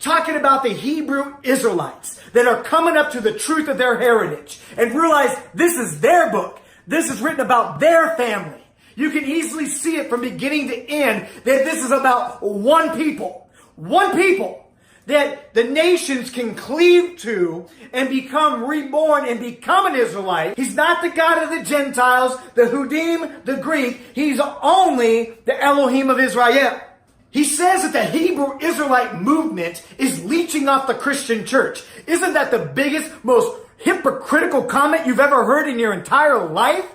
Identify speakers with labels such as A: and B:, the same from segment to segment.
A: talking about the Hebrew Israelites that are coming up to the truth of their heritage and realize this is their book. This is written about their family. You can easily see it from beginning to end that this is about one people that the nations can cleave to and become reborn and become an Israelite. He's not the God of the Gentiles, the Hudim, the Greek. He's only the Elohim of Israel. He says that the Hebrew Israelite movement is leeching off the Christian church. Isn't that the biggest, most hypocritical comment you've ever heard in your entire life?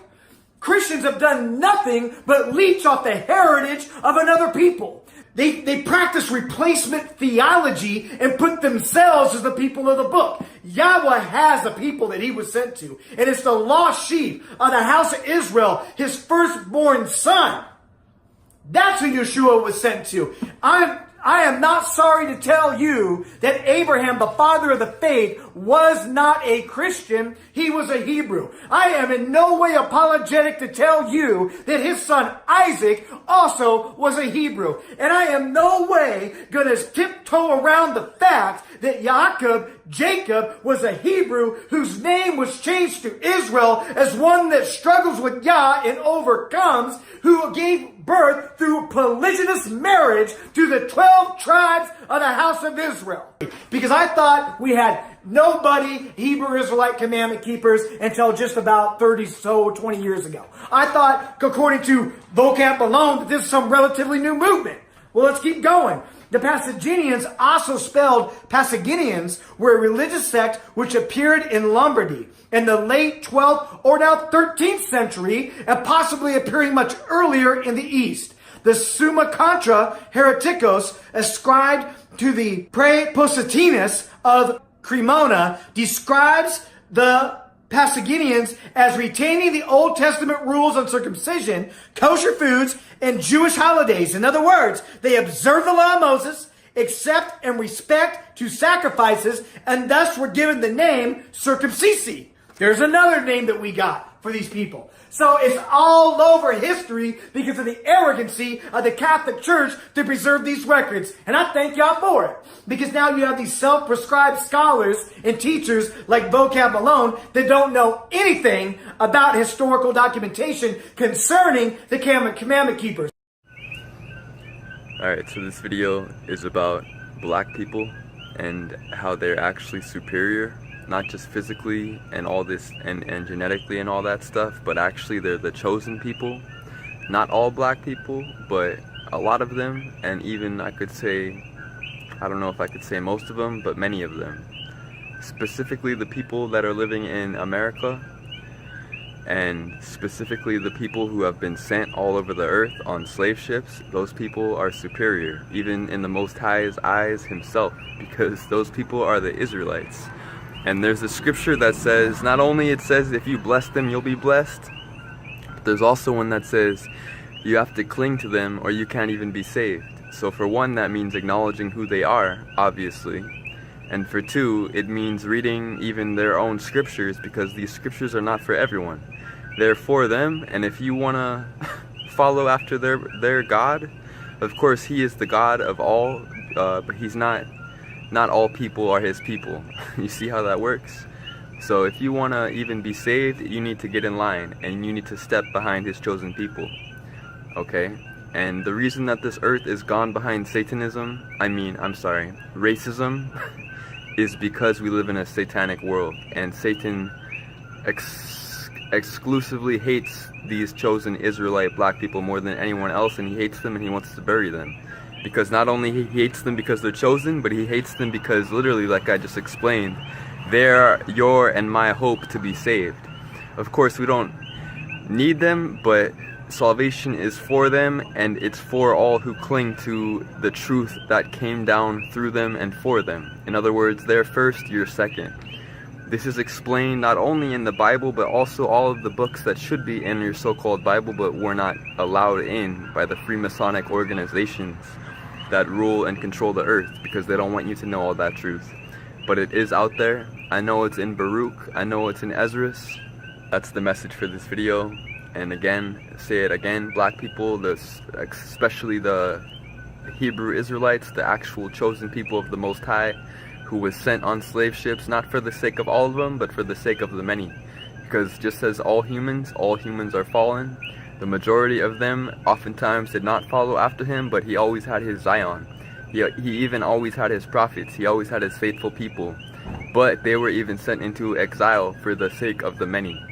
A: Christians have done nothing but leech off the heritage of another people. They practice replacement theology and put themselves as the people of the book. Yahweh has a people that he was sent to. And it's the lost sheep of the house of Israel, his firstborn son. That's who Yeshua was sent to. I am not sorry to tell you that Abraham, the father of the faith, was not a Christian. He was a Hebrew. I am in no way apologetic to tell you that his son Isaac also was a Hebrew. And I am no way going to tiptoe around the fact that Jacob was a Hebrew whose name was changed to Israel as one that struggles with Yah and overcomes, who gave birth through polygynous marriage to the 12 tribes of the house of Israel. Because I thought we had nobody Hebrew Israelite commandment keepers until just about 20 years ago. I thought, according to vocab alone, that this is some relatively new movement. Well, let's keep going. The Pasaginians, also spelled Pasaginians, were a religious sect which appeared in Lombardy in the late 12th or now 13th century, and possibly appearing much earlier in the East. The Summa Contra Hereticos, ascribed to the Praepositinus of Cremona, describes the Pasaginians as retaining the Old Testament rules on circumcision, kosher foods, and Jewish holidays. In other words, they observe the law of Moses, accept and respect to sacrifices, and thus were given the name circumcisi. There's another name that we got for these people. So it's all over history because of the arrogancy of the Catholic Church to preserve these records. And I thank y'all for it. Because now you have these self-prescribed scholars and teachers like Vocab Malone that don't know anything about historical documentation concerning the commandment keepers.
B: Alright, so this video is about black people and how they're actually superior. Not just physically and all this and genetically and all that stuff, but actually they're the chosen people. Not all black people, but a lot of them, and even I could say, I don't know if I could say most of them, but many of them. Specifically the people that are living in America, and specifically the people who have been sent all over the earth on slave ships. Those people are superior, even in the Most High's eyes himself, because those people are the Israelites. And there's a scripture that says, not only it says if you bless them you'll be blessed, but there's also one that says you have to cling to them or you can't even be saved. So for one, that means acknowledging who they are, obviously. And for two, it means reading even their own scriptures, because these scriptures are not for everyone. They're for them, and if you want to follow after their God, of course he is the God of all, but he's not all people are his people. You see how that works? So if you want to even be saved, you need to get in line and you need to step behind his chosen people. Okay? And the reason that this earth is gone behind racism, is because we live in a satanic world, and Satan exclusively hates these chosen Israelite black people more than anyone else, and he hates them and he wants to bury them. Because not only he hates them because they're chosen, but he hates them because literally, like I just explained, they're your and my hope to be saved. Of course, we don't need them, but salvation is for them, and it's for all who cling to the truth that came down through them and for them. In other words, they're first, you're second. This is explained not only in the Bible, but also all of the books that should be in your so-called Bible, but were not allowed in by the Freemasonic organizations that rule and control the earth, because they don't want you to know all that truth. But it is out there. I know it's in Baruch. I know it's in Esdras. That's the message for this video. And again, say it again, black people, especially the Hebrew Israelites, the actual chosen people of the Most High, who was sent on slave ships, not for the sake of all of them, but for the sake of the many. Because just as all humans are fallen, the majority of them oftentimes did not follow after him, but he always had his Zion. He even always had his prophets. He always had his faithful people. But they were even sent into exile for the sake of the many.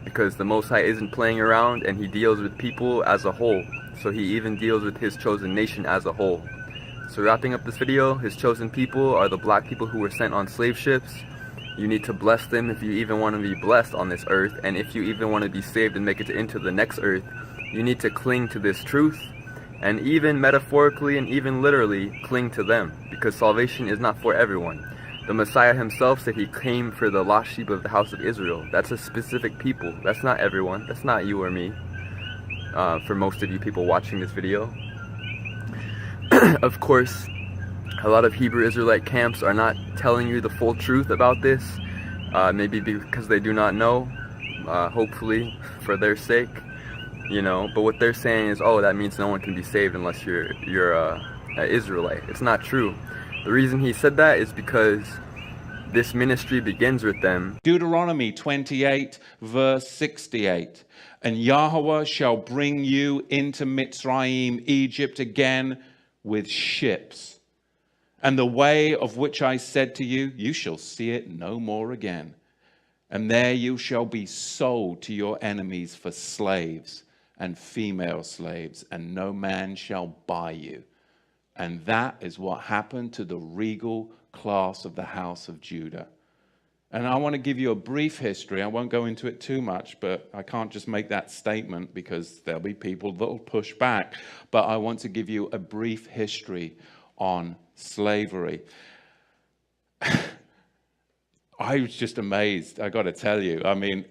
B: Because the Most High isn't playing around, and he deals with people as a whole. So he even deals with his chosen nation as a whole. So wrapping up this video, his chosen people are the black people who were sent on slave ships. You need to bless them if you even want to be blessed on this earth. And if you even want to be saved and make it into the next earth, you need to cling to this truth. And even metaphorically and even literally cling to them. Because salvation is not for everyone. The Messiah himself said he came for the lost sheep of the house of Israel. That's a specific people. That's not everyone. That's not you or me. For most of you people watching this video. Of course, a lot of Hebrew Israelite camps are not telling you the full truth about this. Maybe because they do not know. Hopefully for their sake. You know, but what they're saying is, oh, that means no one can be saved unless you're an Israelite. It's not true. The reason he said that is because this ministry begins with them.
C: Deuteronomy 28 verse 68. And Yahweh shall bring you into Mitzrayim, Egypt again with ships. And the way of which I said to you, you shall see it no more again. And there you shall be sold to your enemies for slaves and female slaves, and no man shall buy you. And that is what happened to the regal class of the house of Judah. And I want to give you a brief history. I won't go into it too much, but I can't just make that statement because there'll be people that will push back. But I want to give you a brief history on slavery. I was just amazed, I got to tell you. I mean,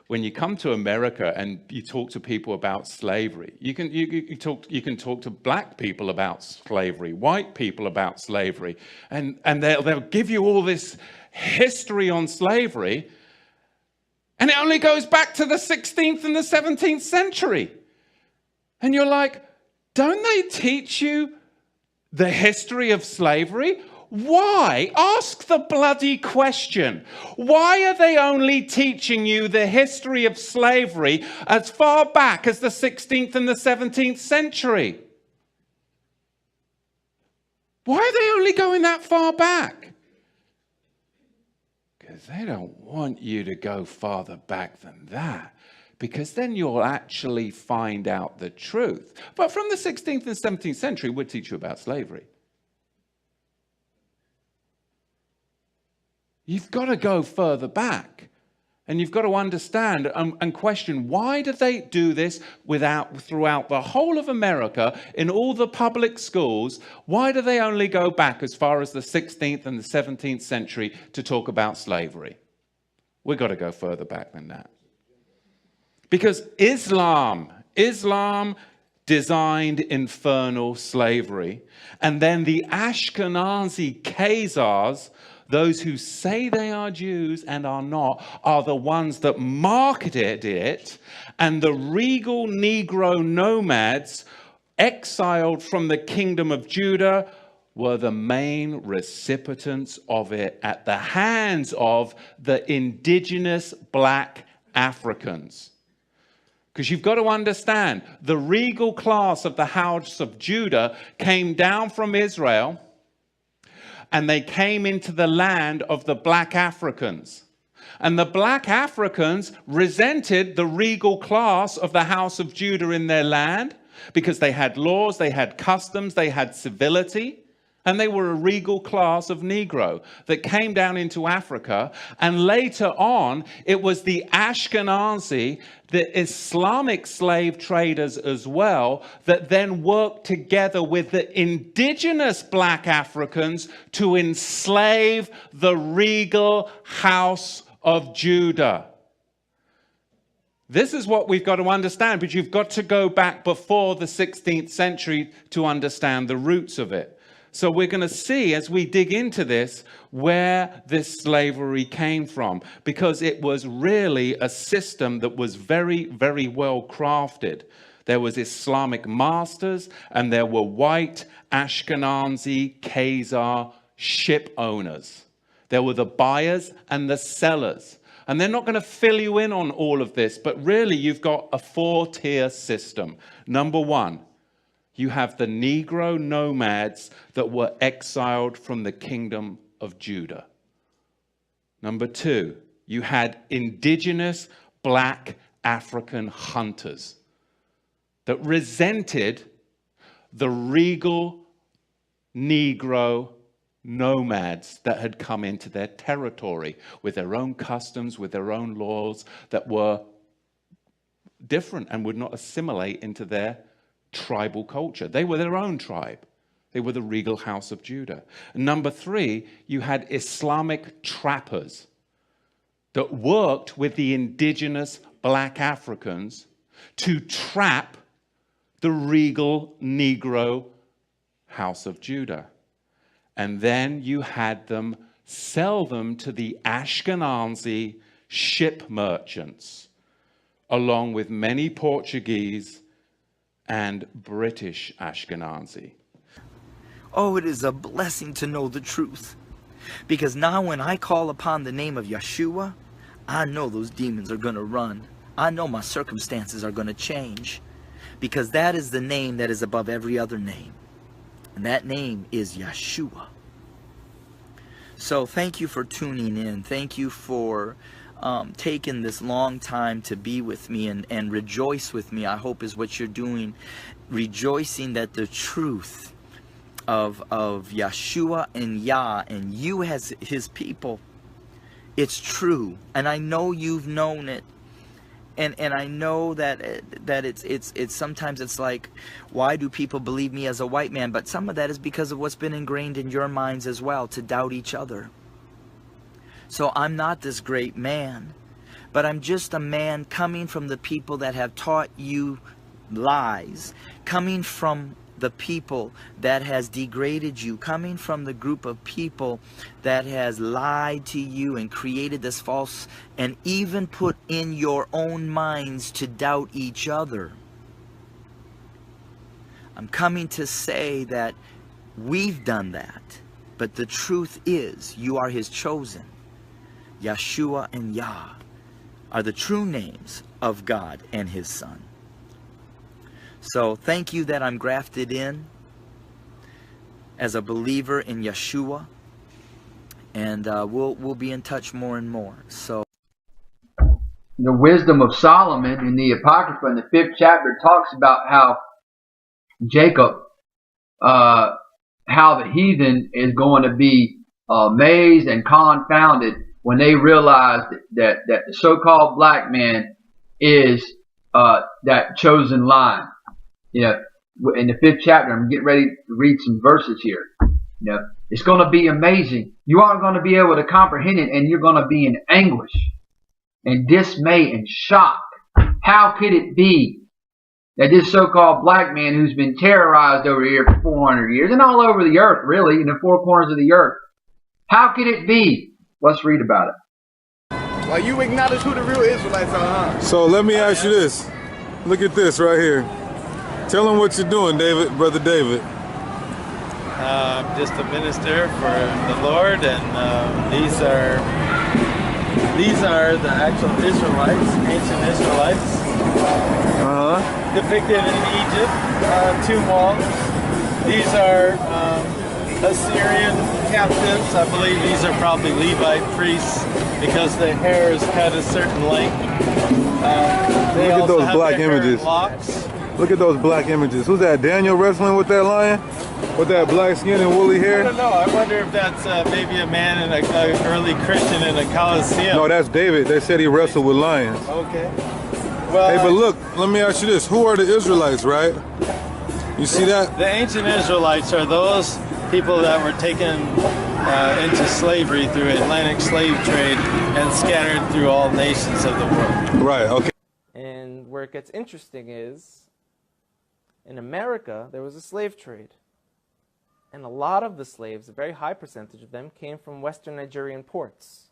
C: when you come to America and you talk to people about slavery, you can talk to black people about slavery, white people about slavery, and they'll give you all this history on slavery, and it only goes back to the 16th and the 17th century. And you're like, don't they teach you the history of slavery? Why? Ask the bloody question. Why are they only teaching you the history of slavery as far back as the 16th and the 17th century? Why are they only going that far back? Because they don't want you to go farther back than that. Because then you'll actually find out the truth. But from the 16th and 17th century, we'll teach you about slavery. You've got to go further back. And you've got to understand and question, why do they do this throughout the whole of America, in all the public schools? Why do they only go back as far as the 16th and the 17th century to talk about slavery? We've got to go further back than that. Because Islam designed infernal slavery. And then the Ashkenazi Khazars, those who say they are Jews and are not, are the ones that marketed it. And the regal Negro nomads exiled from the kingdom of Judah were the main recipients of it at the hands of the indigenous black Africans. Because you've got to understand, the regal class of the house of Judah came down from Israel, and they came into the land of the black Africans. And the black Africans resented the regal class of the house of Judah in their land because they had laws, they had customs, they had civility. And they were a regal class of Negro that came down into Africa. And later on, it was the Ashkenazi, the Islamic slave traders as well, that then worked together with the indigenous black Africans to enslave the regal house of Judah. This is what we've got to understand, but you've got to go back before the 16th century to understand the roots of it. So we're going to see, as we dig into this, where this slavery came from, because it was really a system that was very, very well crafted. There was Islamic masters, and there were white Ashkenazi Khazar ship owners. There were the buyers and the sellers. And they're not going to fill you in on all of this, but really you've got a 4-tier system. Number one, you have the Negro nomads that were exiled from the kingdom of Judah. Number two, you had indigenous black African hunters that resented the regal Negro nomads that had come into their territory with their own customs, with their own laws that were different and would not assimilate into their tribal culture. They were their own tribe. They were the regal house of Judah. And number three, you had Islamic trappers that worked with the indigenous black Africans to trap the regal Negro house of Judah. And then you had them sell them to the Ashkenazi ship merchants, along with many Portuguese and British Ashkenazi.
D: Oh, it is a blessing to know the truth. Because now when I call upon the name of Yeshua, I know those demons are going to run. I know my circumstances are going to change. Because that is the name that is above every other name. And that name is Yeshua. So thank you for tuning in. Thank you for taking this long time to be with me and rejoice with me, I hope is what you're doing. Rejoicing that the truth of Yeshua and Yah and you as his people, it's true. And I know you've known it. And I know that it's sometimes it's like, why do people believe me as a white man? But some of that is because of what's been ingrained in your minds as well, to doubt each other. So I'm not this great man, but I'm just a man coming from the people that have taught you lies, coming from the people that has degraded you, coming from the group of people that has lied to you and created this false and even put in your own minds to doubt each other. I'm coming to say that we've done that, but the truth is you are his chosen. Yeshua and Yah are the true names of God and his Son. So thank you that I'm grafted in as a believer in Yeshua, and we'll be in touch more and more. So
E: the wisdom of Solomon in the Apocrypha in the 5th chapter talks about how Jacob, how the heathen is going to be amazed and confounded when they realize that the so-called black man is that chosen line. You know, in the 5th chapter, I'm getting ready to read some verses here. You know, it's going to be amazing. You aren't going to be able to comprehend it, and you're going to be in anguish and dismay and shock. How could it be that this so-called black man who's been terrorized over here for 400 years and all over the earth, really, in the four corners of the earth, how could it be? Let's read about it.
F: Well, you acknowledge who the real Israelites are, huh?
G: So let me ask you this. Look at this right here. Tell them what you're doing, David, Brother David.
H: I'm just a minister for the Lord, and these are the actual Israelites, ancient Israelites, depicted in Egypt, tomb walls. These are Assyrian captives. I believe these are probably Levite priests because their hair is cut a certain length. They
G: Look at those
H: have
G: black
H: their hair in
G: images.
H: locks.
G: Look at those black images. Who's that? Daniel wrestling with that lion? With that black skin and woolly
H: I
G: hair?
H: don't know. I wonder if that's maybe a man in an early Christian in a Colosseum.
G: No, that's David. They said he wrestled with lions.
H: Okay. Well,
G: Hey, but look, let me ask you this. Who are the Israelites, right? You see that?
H: the ancient Israelites are those people that were taken into slavery through Atlantic slave trade and scattered through all nations of the world.
G: Right, okay.
I: And where it gets interesting is, in America, there was a slave trade. And a lot of the slaves, a very high percentage of them, came from Western Nigerian ports.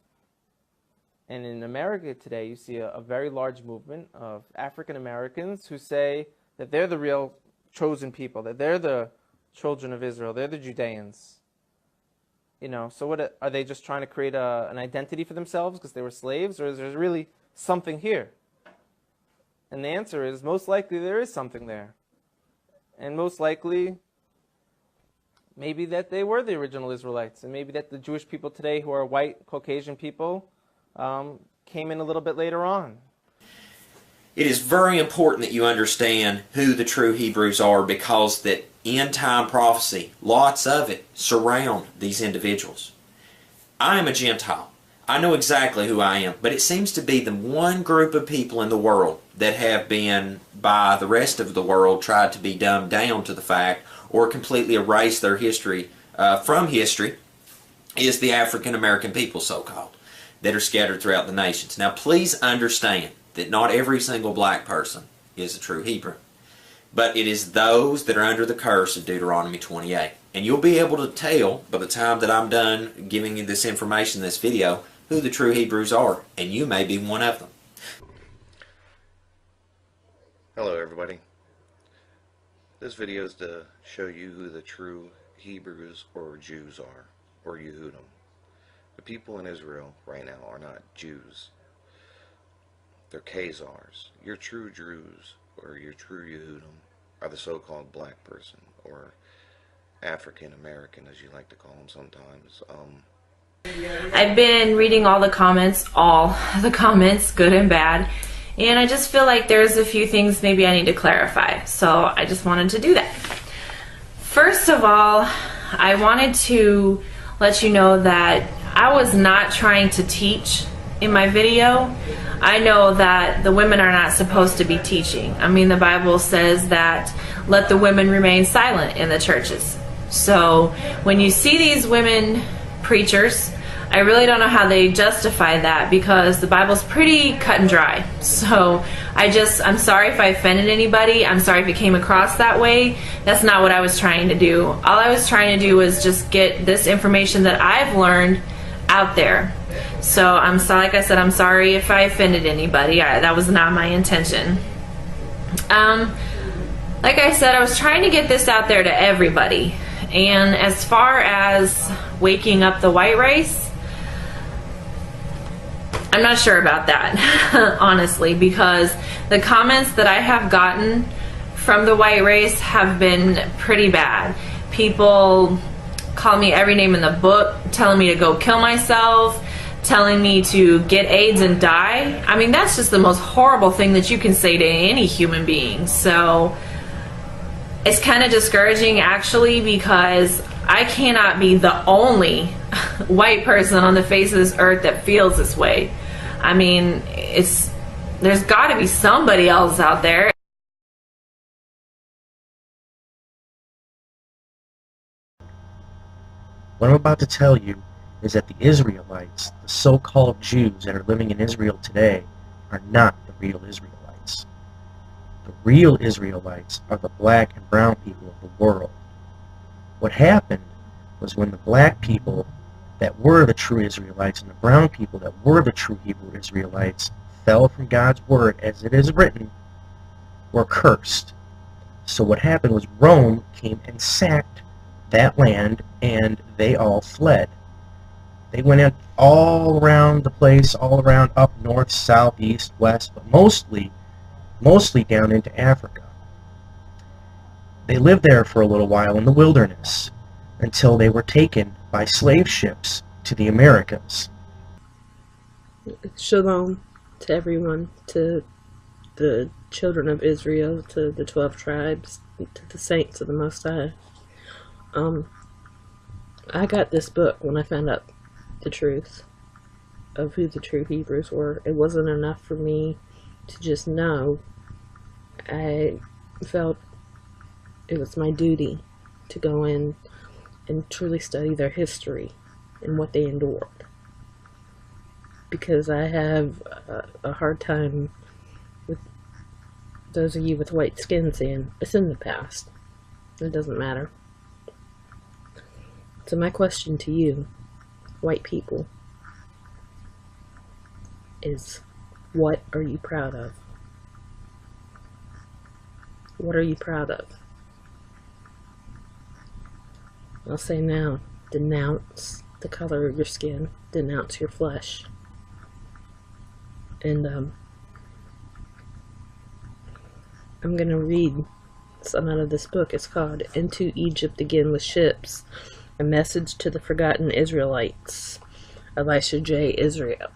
I: And in America today, you see a very large movement of African Americans who say that they're the real chosen people, that they're the children of Israel, they're the Judeans. You know, so what are they just trying to create an identity for themselves because they were slaves, or is there really something here? And the answer is, most likely there is something there. And most likely, maybe that they were the original Israelites, and maybe that the Jewish people today who are white, Caucasian people came in a little bit later on.
J: It is very important that you understand who the true Hebrews are, because that end-time prophecy, lots of it, surround these individuals. I am a Gentile. I know exactly who I am, but it seems to be the one group of people in the world that have been, by the rest of the world, tried to be dumbed down to the fact or completely erase their history from history, is the African American people, so-called, that are scattered throughout the nations. Now, please understand that not every single black person is a true Hebrew, but it is those that are under the curse of Deuteronomy 28. And you'll be able to tell by the time that I'm done giving you this information in this video who the true Hebrews are, and you may be one of them.
K: Hello everybody. This video is to show you who the true Hebrews or Jews are, or Yehudim. The people in Israel right now are not Jews. They're Khazars. Your true Jews or your true Yehudim are the so-called black person, or African American as you like to call them sometimes.
L: I've been reading all the comments, good and bad, and I just feel like there's a few things maybe I need to clarify, so I just wanted to do that. First of all, I wanted to let you know that I was not trying to teach in my video. I know that the women are not supposed to be teaching. I mean, the Bible says that let the women remain silent in the churches. So when you see these women preachers, I really don't know how they justify that, because the Bible's pretty cut and dry. So I'm sorry if I offended anybody. I'm sorry if it came across that way. That's not what I was trying to do. All I was trying to do was just get this information that I've learned out there. So like I said, I'm sorry if I offended anybody. That was not my intention. Like I said, I was trying to get this out there to everybody. And as far as waking up the white race, I'm not sure about that, honestly, because the comments that I have gotten from the white race have been pretty bad. People call me every name in the book, telling me to go kill myself, telling me to get AIDS and die. I mean, that's just the most horrible thing that you can say to any human being. So it's kind of discouraging, actually, because I cannot be the only white person on the face of this earth that feels this way. I mean, there's got to be somebody else out there.
M: What I'm about to tell you is that the Israelites, the so-called Jews that are living in Israel today, are not the real Israelites. The real Israelites are the black and brown people of the world. What happened was when the black people that were the true Israelites and the brown people that were the true Hebrew Israelites fell from God's word, as it is written, were cursed. So what happened was Rome came and sacked that land, and they all fled. They went in all around the place, all around up north, south, east, west, but mostly down into Africa. They lived there for a little while in the wilderness until they were taken by slave ships to the Americas.
N: Shalom to everyone, to the children of Israel, to the 12 tribes, to the saints of the Most High. I got this book when I found out the truth of who the true Hebrews were. It wasn't enough for me to just know. I felt it was my duty to go in and truly study their history and what they endured, because I have a hard time with those of you with white skin saying it's in the past. It doesn't matter. So my question to you, white people, is what are you proud of? What are you proud of? I'll say now, denounce the color of your skin, denounce your flesh. And I'm going to read some out of this book. It's called Into Egypt Again with Ships, A Message to the Forgotten Israelites, Elisha J. Israel.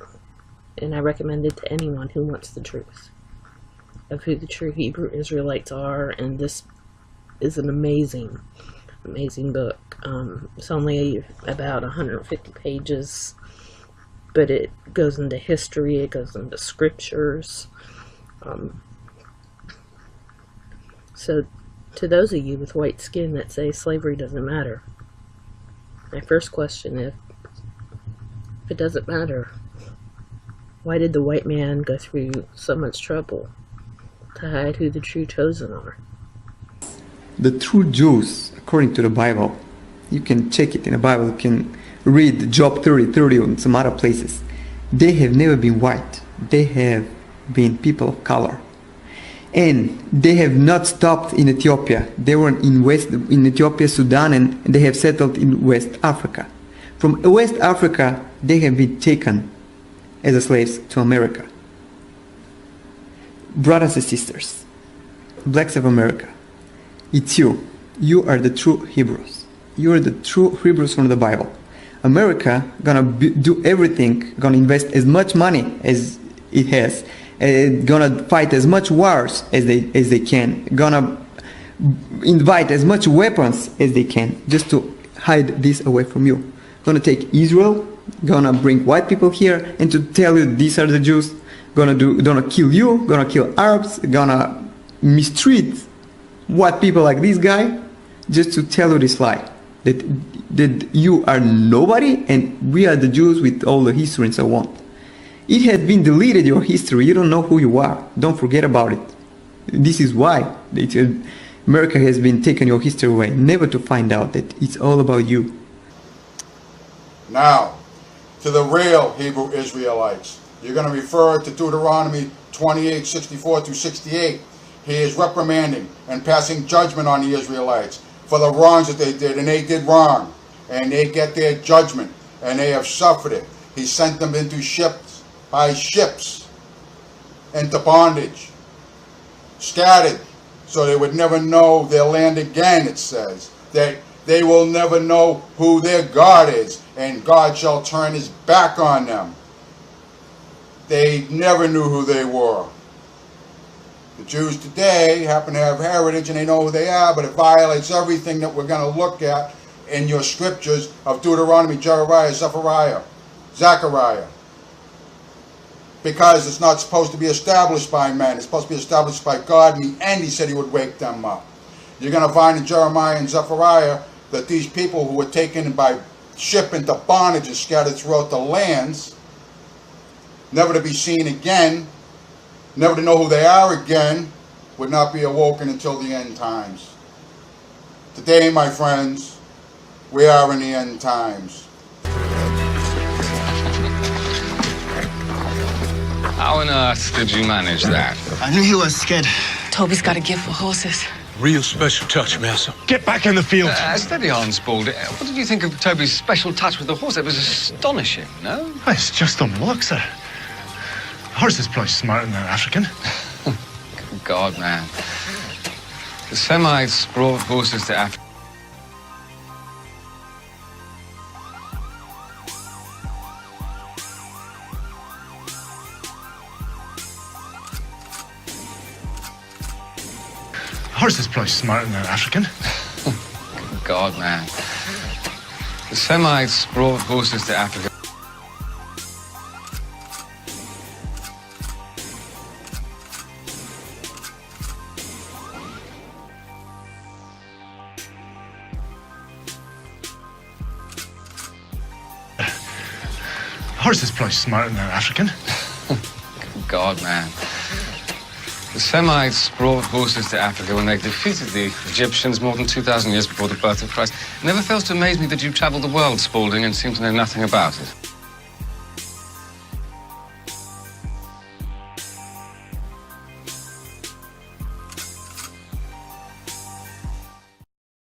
N: And I recommend it to anyone who wants the truth of who the true Hebrew Israelites are. And this is an amazing, amazing book. It's only about 150 pages, but it goes into history, it goes into scriptures. So to those of you with white skin that say slavery doesn't matter, my first question is, if it doesn't matter, why did the white man go through so much trouble to hide who the true chosen are?
O: The true Jews, according to the Bible, you can check it in the Bible, you can read Job 30:30 and some other places. They have never been white. They have been people of color. And they have not stopped in Ethiopia. They were in Ethiopia, Sudan, and they have settled in West Africa. From West Africa, they have been taken as slaves to America. Brothers and sisters, blacks of America, it's you. You are the true Hebrews. You are the true Hebrews from the Bible. America gonna do everything, gonna invest as much money as it has, gonna fight as much wars as they can, gonna invite as much weapons as they can just to hide this away from you. Gonna take Israel, gonna bring white people here and to tell you these are the Jews, gonna kill you, gonna kill Arabs, gonna mistreat white people like this guy just to tell you this lie. That you are nobody and we are the Jews with all the history and so on. It has been deleted, your history. You don't know who you are. Don't forget about it. This is why America has been taking your history away, never to find out that it's all about you.
P: Now, to the real Hebrew Israelites, you're going to refer to Deuteronomy 28:64-68. He is reprimanding and passing judgment on the Israelites for the wrongs that they did, and they did wrong, and they get their judgment, and they have suffered it. He sent them into ships, by ships, into bondage, scattered, so they would never know their land again, it says. That they will never know who their God is, and God shall turn his back on them. They never knew who they were. The Jews today happen to have heritage and they know who they are, but it violates everything that we're going to look at in your scriptures of Deuteronomy, Jeremiah, Zechariah. Because it's not supposed to be established by men. It's supposed to be established by God, and in the end he said he would wake them up. You're going to find in Jeremiah and Zechariah that these people who were taken by ship into bondage and scattered throughout the lands, never to be seen again, never to know who they are again, would not be awoken until the end times. Today, my friends, we are in the end times.
Q: How on earth did you manage that?
R: I knew you were scared.
S: Toby's got a gift for horses.
Q: Real special touch, Master. Get back in the field. Steady on, Spaulding. What did you think of Toby's special touch with the horse? It was astonishing, no?
R: It's just on luck, sir. Horse is probably smarter than an African.
Q: Good God, man. The Semites brought horses to Africa.
R: Horse is probably smarter than an African.
Q: Good God, man. The Semites brought horses to Africa.
R: Horse is probably smarter than an African.
Q: Good God, man. The Semites brought horses to Africa when they defeated the Egyptians more than 2,000 years before the birth of Christ. It never fails to amaze me that you traveled the world, Spaulding, and seem to know nothing about it.